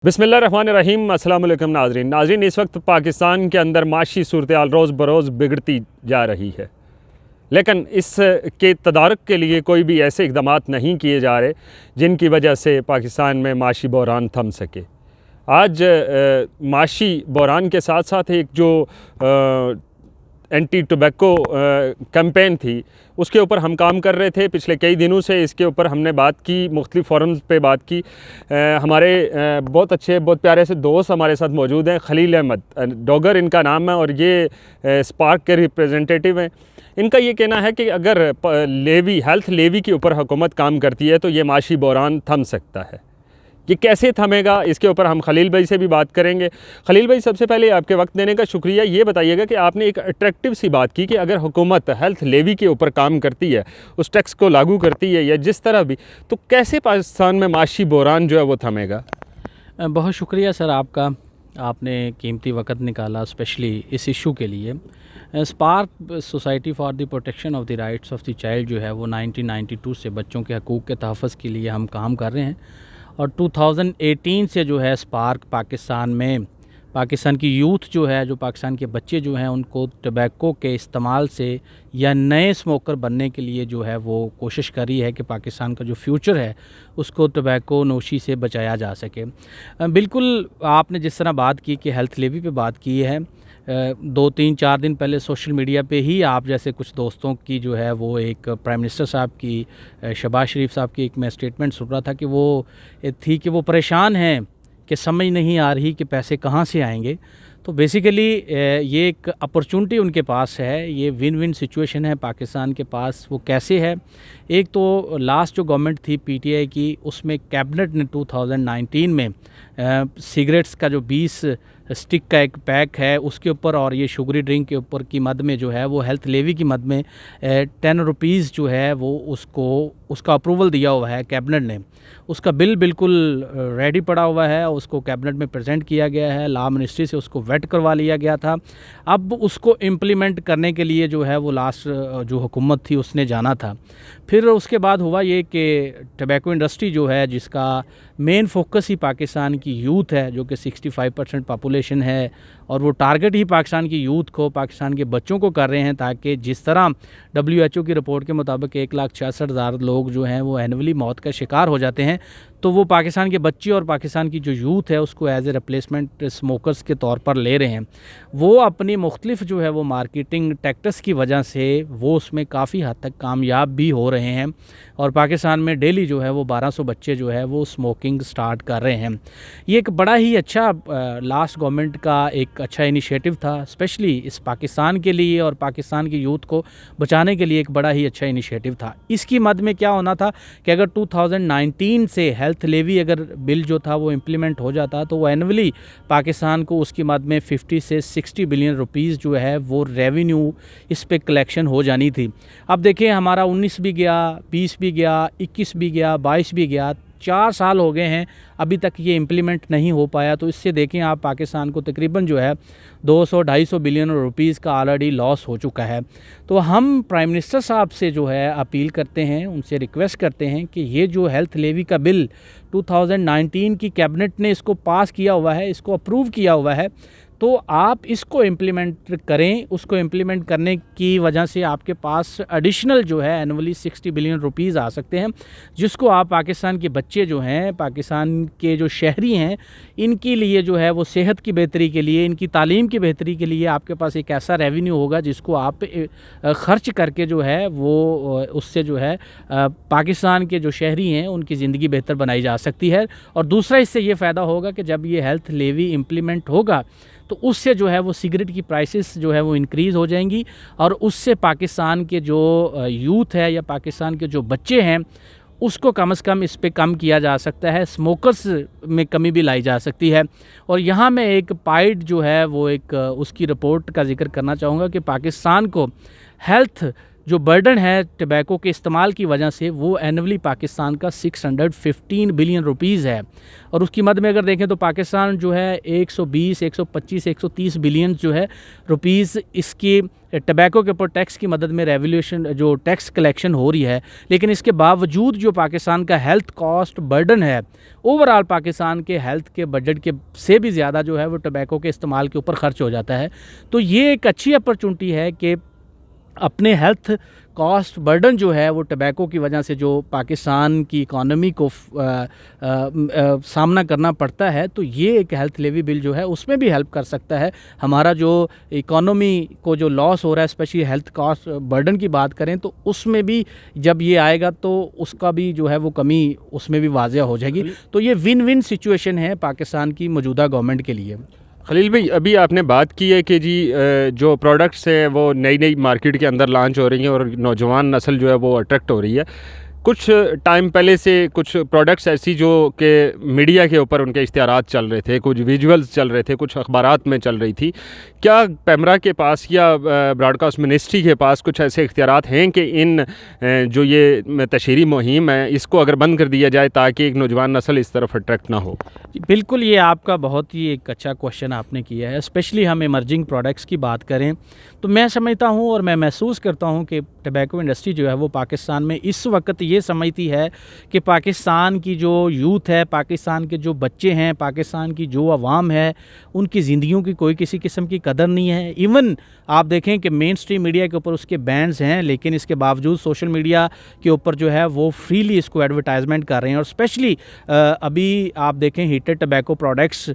बिस्मिल्लाहिर्रहमानिर्रहीम। अस्सलाम वालेकुम नाज़रीन, इस वक्त पाकिस्तान के अंदर माशी सूरत-ए-हाल रोज़ बरोज़ बिगड़ती जा रही है, लेकिन इसके तदारुक के लिए कोई भी ऐसे इक़दामात नहीं किए जा रहे जिनकी वजह से पाकिस्तान में माशी बहरान थम सके। आज माशी बहरान के साथ साथ एक जो एंटी टोबैको कैंपेन थी उसके ऊपर हम काम कर रहे थे। पिछले कई दिनों से इसके ऊपर हमने बात की, मुख्तलिफ़ फ़ोरम्स पे बात की। हमारे बहुत अच्छे बहुत प्यारे से दोस्त हमारे साथ मौजूद हैं। खलील अहमद डॉगर इनका नाम है और ये स्पार्क के रिप्रेजेंटेटिव हैं। इनका ये कहना है कि अगर हेल्थ लेवी के ऊपर हुकूमत काम करती है तो ये माशी बहरान थम सकता है। ये कैसे थमेगा, इसके ऊपर हम खलील भाई से भी बात करेंगे। खलील भाई, सबसे पहले आपके वक्त देने का शुक्रिया। ये बताइएगा कि आपने एक अट्रैक्टिव सी बात की कि अगर हुकूमत हेल्थ लेवी के ऊपर काम करती है, उस टैक्स को लागू करती है या जिस तरह भी, तो कैसे पाकिस्तान में माशी बहरान जो है वो थमेगा? बहुत शुक्रिया सर आपका, आपने कीमती वक्त निकाला स्पेशली इस इशू के लिए। Spark society for the protection of the rights of the child जो है वो 1992 से बच्चों के हकूक़ के तहफ़्फ़ुज़ के लिए हम काम कर रहे हैं और 2018 से जो है स्पार्क पाकिस्तान की यूथ जो है, जो पाकिस्तान के बच्चे जो हैं, उनको टबैको के इस्तेमाल से या नए स्मोकर बनने के लिए जो है वो कोशिश कर रही है कि पाकिस्तान का जो फ्यूचर है उसको टबैको नोशी से बचाया जा सके। बिल्कुल आपने जिस तरह बात की कि हेल्थ लेवी पे बात की है, 2-3-4 दिन पहले सोशल मीडिया पे ही आप जैसे कुछ दोस्तों की जो है वो एक प्राइम मिनिस्टर साहब की, शहबाज शरीफ साहब की एक मैं स्टेटमेंट सुन रहा था कि वो थी कि वो परेशान हैं कि समझ नहीं आ रही कि पैसे कहाँ से आएंगे। तो बेसिकली ये एक अपॉर्चुनिटी उनके पास है, ये विन विन सिचुएशन है पाकिस्तान के पास। वो कैसे है? एक तो लास्ट जो गवर्नमेंट थी पीटीआई की, उसमें कैबिनेट ने 2019 में सिगरेट्स का जो 20 स्टिक का एक पैक है उसके ऊपर और ये शुगरी ड्रिंक के ऊपर की मद में जो है वो हेल्थ लेवी की मद में 10 रुपीज़ जो है वो उसका अप्रूवल दिया हुआ है कैबिनेट ने। उसका बिल बिल्कुल रेडी पड़ा हुआ है, उसको कैबिनेट में प्रेजेंट किया गया है, लॉ मिनिस्ट्री से उसको वेट करवा लिया गया था। अब उसको इम्प्लीमेंट करने के लिए जो है वो लास्ट जो हुकूमत थी उसने जाना था। फिर उसके बाद हुआ ये कि टबैको इंडस्ट्री जो है, जिसका मेन फोकस ही पाकिस्तान की यूथ है, जो कि 65% पॉपुलेशन है, और वो टारगेट ही पाकिस्तान की यूथ को, पाकिस्तान के बच्चों को कर रहे हैं, ताकि जिस तरह WHO की रिपोर्ट के मुताबिक 1,66,000 लोग जो हैं वो एनुअली मौत का शिकार हो जाते हैं, तो वो पाकिस्तान के बच्चे और पाकिस्तान की जो यूथ है उसको एज ए रिप्लेसमेंट स्मोकर्स के तौर पर ले रहे हैं। वो अपनी मुख्तलिफ जो है वो मार्केटिंग टैक्टिक्स की वजह से वो उसमें काफ़ी हद तक कामयाब भी हो रहे हैं और पाकिस्तान में डेली जो है वो 1200 बच्चे जो है वो स्मोकिंग स्टार्ट कर रहे हैं। ये एक बड़ा ही अच्छा लास्ट गवर्नमेंट का एक अच्छा इनिशिएटिव था, स्पेशली इस पाकिस्तान के लिए और पाकिस्तान की यूथ को बचाने के लिए एक बड़ा ही अच्छा इनिशिएटिव था। इसकी मद में क्या होना था कि अगर 2019 से हेल्थ लेवी अगर बिल जो था वो इम्प्लीमेंट हो जाता तो वो एनुअली पाकिस्तान को उसकी मद में 50 से 60 बिलियन रुपीज़ जो है वो रेवेन्यू इस पे कलेक्शन हो जानी थी। अब देखिए, हमारा 19 भी गया, 20 भी गया, 21 भी गया, 22 भी गया, 4 साल हो गए हैं, अभी तक ये इम्प्लीमेंट नहीं हो पाया। तो इससे देखें आप, पाकिस्तान को तकरीबन जो है 200-250 बिलियन रुपीज़ का ऑलरेडी लॉस हो चुका है। तो हम प्राइम मिनिस्टर साहब से जो है अपील करते हैं, उनसे रिक्वेस्ट करते हैं कि ये जो हेल्थ लेवी का बिल 2019 की कैबिनेट ने इसको पास किया हुआ है, इसको अप्रूव किया हुआ है, तो आप इसको इम्प्लीमेंट करें। उसको इम्प्लीमेंट करने की वजह से आपके पास एडिशनल जो है एनुअली 60 बिलियन रुपीज़ आ सकते हैं, जिसको आप पाकिस्तान के बच्चे जो हैं, पाकिस्तान के जो शहरी हैं, इनके लिए जो है वो सेहत की बेहतरी के लिए, इनकी तालीम की बेहतरी के लिए आपके पास एक ऐसा रेवेन्यू होगा जिसको आप ख़र्च करके जो है वो उससे जो है पाकिस्तान के जो शहरी हैं उनकी ज़िंदगी बेहतर बनाई जा सकती है। और दूसरा इससे ये फ़ायदा होगा कि जब ये हेल्थ लेवी इम्प्लीमेंट होगा तो उससे जो है वो सिगरेट की प्राइसेस जो है वो इंक्रीज़ हो जाएंगी और उससे पाकिस्तान के जो यूथ है या पाकिस्तान के जो बच्चे हैं उसको कम से कम इस पे कम किया जा सकता है, स्मोकर्स में कमी भी लाई जा सकती है। और यहाँ मैं एक पाइड जो है वो एक उसकी रिपोर्ट का जिक्र करना चाहूँगा कि पाकिस्तान को हेल्थ जो बर्डन है टबैको के इस्तेमाल की वजह से वो एनुअली पाकिस्तान का 615 बिलियन रुपीज़ है। और उसकी मद में अगर देखें तो पाकिस्तान जो है 120, 125, 130 बिलियन जो है रुपीज़ इसकी टबैको के ऊपर टैक्स की मदद में रेवोल्यूशन जो टैक्स कलेक्शन हो रही है। लेकिन इसके बावजूद जो पाकिस्तान का हेल्थ कॉस्ट बर्डन है, ओवरऑल पाकिस्तान के हेल्थ के बजट के से भी ज़्यादा जो है वो टबैको के इस्तेमाल के ऊपर ख़र्च हो जाता है। तो ये एक अच्छी अपॉर्चुनिटी है कि अपने हेल्थ कॉस्ट बर्डन जो है वो टबैको की वजह से जो पाकिस्तान की इकॉनमी को सामना करना पड़ता है, तो ये एक हेल्थ लेवी बिल जो है उसमें भी हेल्प कर सकता है। हमारा जो इकॉनमी को जो लॉस हो रहा है, स्पेशली हेल्थ कॉस्ट बर्डन की बात करें तो उसमें भी जब ये आएगा तो उसका भी जो है वो कमी उसमें भी वाज़िया हो जाएगी। तो ये विन विन सिचुएशन है पाकिस्तान की मौजूदा गवर्नमेंट के लिए। खलील भाई, अभी आपने बात की है कि जी जो प्रोडक्ट्स हैं वो नई नई मार्केट के अंदर लॉन्च हो रही हैं और नौजवान नस्ल जो है वो अट्रैक्ट हो रही है। कुछ टाइम पहले से कुछ प्रोडक्ट्स ऐसी जो कि मीडिया के ऊपर उनके इश्तिहारात चल रहे थे, कुछ विजुअल्स चल रहे थे, कुछ अखबारात में चल रही थी। क्या पैमरा के पास या ब्रॉडकास्ट मिनिस्ट्री के पास कुछ ऐसे इख्तियारात हैं कि इन जो ये तशहीरी मुहिम है इसको अगर बंद कर दिया जाए ताकि एक नौजवान नस्ल इस तरफ अट्रैक्ट ना हो? बिल्कुल, ये आपका बहुत ही एक अच्छा क्वेश्चन आपने किया है। स्पेशली हम इमर्जिंग प्रोडक्ट्स की बात करें तो मैं समझता हूँ और मैं महसूस करता हूँ कि टबैको इंडस्ट्री जो है वो पाकिस्तान में इस वक्त ये समझती है कि पाकिस्तान की जो यूथ है, पाकिस्तान के जो बच्चे हैं, पाकिस्तान की जो अवाम है, उनकी ज़िंदगियों की कोई किसी किस्म की कदर नहीं है। इवन आप देखें कि मेन स्ट्रीम मीडिया के ऊपर उसके बैन्स हैं, लेकिन इसके बावजूद सोशल मीडिया के ऊपर जो है वो फ्रीली इसको एडवर्टाइजमेंट कर रहे हैं। और स्पेशली अभी आप देखें हीटेड टबैको प्रोडक्ट्स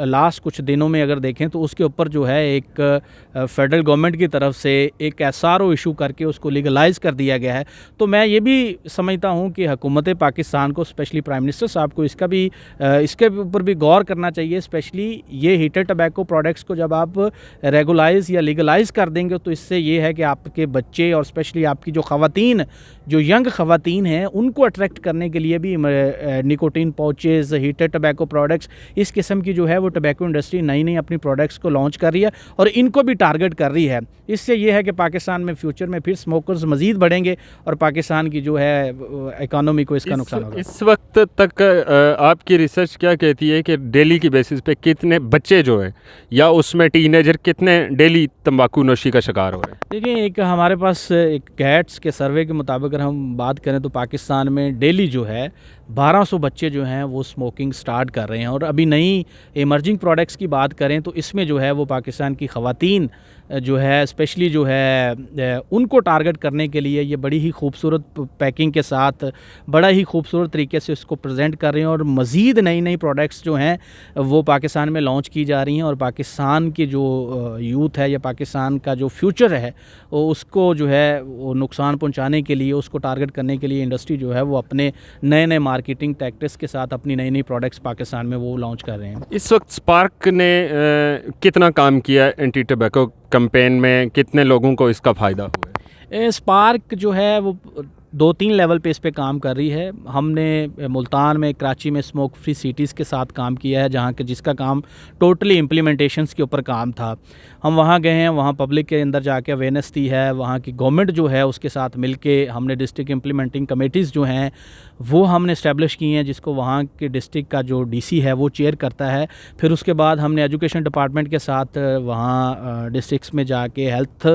लास्ट कुछ दिनों में अगर देखें तो उसके ऊपर जो है एक फेडरल गवर्नमेंट की तरफ से एक SRO इशू करके उसको लीगलाइज़ कर दिया गया है। तो मैं ये भी समझता हूँ कि हुकूमत पाकिस्तान को, स्पेशली प्राइम मिनिस्टर साहब को इसके ऊपर भी गौर करना चाहिए। स्पेशली ये हीटेड टबैको प्रोडक्ट्स को जब आप रेगुलाइज़ या लीगलाइज़ कर देंगे तो इससे ये है कि आपके बच्चे और स्पेशली आपकी जो ख़वातीन, जो यंग ख़वातीन हैं, उनको अट्रैक्ट करने के लिए भी nicotine pouches, heated tobacco products, इस किस्म की जो है वो टबैको इंडस्ट्री नई नई अपनी प्रोडक्ट्स को लॉन्च कर रही है और इनको भी टारगेट कर रही है। इससे ये है कि पाकिस्तान में फ्यूचर में फिर स्मोकर्स मज़ीद बढ़ेंगे और पाकिस्तान की जो है इकानमी को इसका नुकसान होगा। इस वक्त तक आपकी रिसर्च क्या कहती है कि डेली की बेसिस पे कितने बच्चे जो हैं या उसमें टीनेजर कितने डेली तंबाकू नोशी का शिकार हो रहे हैं? देखिए, एक हमारे पास एक गैट्स के सर्वे के मुताबिक अगर हम बात करें तो पाकिस्तान में डेली जो है 1200 बच्चे जो हैं वो स्मोकिंग स्टार्ट कर रहे हैं। और अभी नई इमर्जिंग प्रोडक्ट्स की बात करें तो इसमें जो है वो पाकिस्तान की ख़वातीन जो है स्पेशली जो है उनको टारगेट करने के लिए ये बड़ी ही खूबसूरत पैकिंग के साथ बड़ा ही खूबसूरत तरीके से इसको प्रेजेंट कर रहे हैं। और मज़ीद नई नई प्रोडक्ट्स जो हैं वो पाकिस्तान में लॉन्च की जा रही हैं और पाकिस्तान की जो यूथ है या पाकिस्तान का जो फ्यूचर है उसको जो है वो नुकसान पहुंचाने के लिए, उसको टारगेट करने के लिए इंडस्ट्री जो है वो अपने नए नए मार्केटिंग टैक्टिक्स के साथ अपनी नई नई प्रोडक्ट्स पाकिस्तान में वो लॉन्च कर रहे हैं। इस वक्त स्पार्क ने कितना काम किया एंटी टबैको कैंपेन में, कितने लोगों को इसका फ़ायदा हुआ है? स्पार्क जो है वो 2-3 लेवल पे इस पे काम कर रही है। हमने मुल्तान में, कराची में स्मोक फ्री सिटीज़ के साथ काम किया है, जहाँ के जिसका काम टोटली इम्प्लीमेंटेशंस के ऊपर काम था। हम वहाँ गए हैं, वहाँ पब्लिक के अंदर जाके अवेयरनेस दी है, वहाँ की गवर्नमेंट जो है उसके साथ मिलके हमने डिस्ट्रिक्ट इम्प्लीमेंटिंग कमेटीज़ जो हैं वो हमने इस्टेब्लिश की हैं, जिसको वहाँ के डिस्ट्रिक्ट का जो DC है वो चेयर करता है। फिर उसके बाद हमने एजुकेशन डिपार्टमेंट के साथ वहाँ डिस्ट्रिक्ट्स में जाके, हेल्थ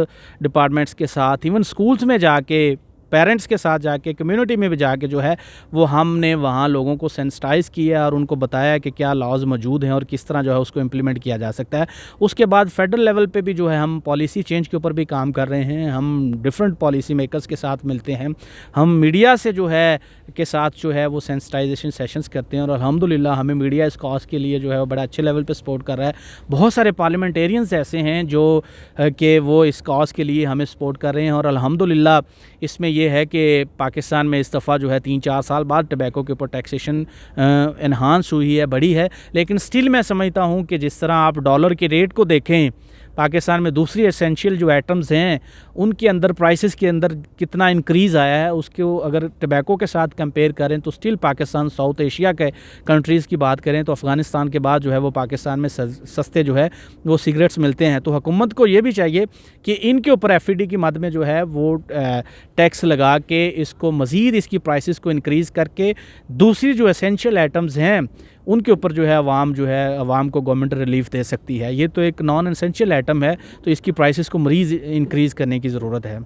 डिपार्टमेंट्स के साथ, इवन स्कूल्स में जाके, पेरेंट्स के साथ जाके, कम्युनिटी में भी जाके जो है वो हमने वहाँ लोगों को सेंसिटाइज़ किया और उनको बताया कि क्या लॉज मौजूद हैं और किस तरह जो है उसको इम्प्लीमेंट किया जा सकता है। उसके बाद फेडरल लेवल पे भी जो है हम पॉलिसी चेंज के ऊपर भी काम कर रहे हैं। हम डिफरेंट पॉलिसी मेकर्स के साथ मिलते हैं, हम मीडिया से जो है के साथ जो है वो सेंसिटाइजेशन सेशंस करते हैं और अल्हम्दुलिल्लाह हमें मीडिया इस कॉज के लिए जो है वो बड़ा अच्छे लेवल पे सपोर्ट कर रहा है। बहुत सारे पार्लियामेंटेरियंस ऐसे हैं जो कि वो इस कॉज के लिए हमें सपोर्ट कर रहे हैं और अल्हम्दुलिल्लाह इसमें ये है कि पाकिस्तान में इस दफ़ा जो है 3-4 साल बाद टबैको के ऊपर टैक्सेशन एनहांस हुई है, बढ़ी है। लेकिन स्टिल मैं समझता हूँ कि जिस तरह आप डॉलर के रेट को देखें पाकिस्तान में दूसरी एसेंशियल जो आइटम्स हैं उनके अंदर प्राइसेस के अंदर कितना इंक्रीज़ आया है, उसको अगर टबैको के साथ कंपेयर करें तो स्टिल पाकिस्तान साउथ एशिया के कंट्रीज़ की बात करें तो अफ़गानिस्तान के बाद जो है वो पाकिस्तान में सस्ते जो है वो सिगरेट्स मिलते हैं। तो हुकूमत को ये भी चाहिए कि इनके ऊपर FED की मद में जो है वो टैक्स लगा के इसको मज़ीद इसकी प्राइसेस को इंक्रीज़ करके दूसरी जो एसेंशियल आइटम्स हैं उनके ऊपर जो है आवाम को गवर्नमेंट रिलीफ दे सकती है। ये तो एक नॉन एसेंशियल आइटम है, तो इसकी प्राइसेस को मरीज़ इंक्रीज़ करने की ज़रूरत है।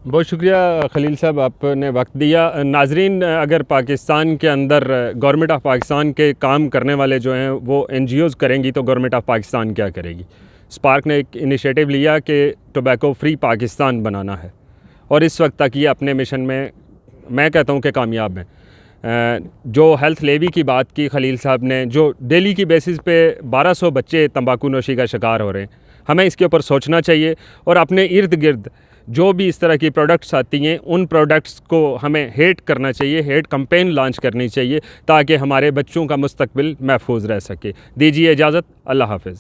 बहुत शुक्रिया खलील साहब, आपने वक्त दिया। नाजरीन, अगर पाकिस्तान के अंदर गवर्नमेंट ऑफ पाकिस्तान के काम करने वाले जो हैं वो NGOs करेंगी तो गवर्नमेंट ऑफ पाकिस्तान क्या करेगी? स्पार्क ने एक इनिशिएटिव लिया कि टोबैको फ्री पाकिस्तान बनाना है और इस वक्त तक ये अपने मिशन में मैं कहता हूँ कि कामयाब हैं। जो हेल्थ लेवी की बात की खलील साहब ने, जो डेली की बेसिस पे 1200 बच्चे तंबाकू नोशी का शिकार हो रहे हैं, हमें इसके ऊपर सोचना चाहिए और अपने इर्द गिर्द जो भी इस तरह की प्रोडक्ट्स आती हैं उन प्रोडक्ट्स को हमें हेट करना चाहिए, हेट कैंपेन लॉन्च करनी चाहिए ताकि हमारे बच्चों का मुस्तकबिल महफूज रह सके। दीजिए इजाज़त, अल्लाह हाफ़िज़।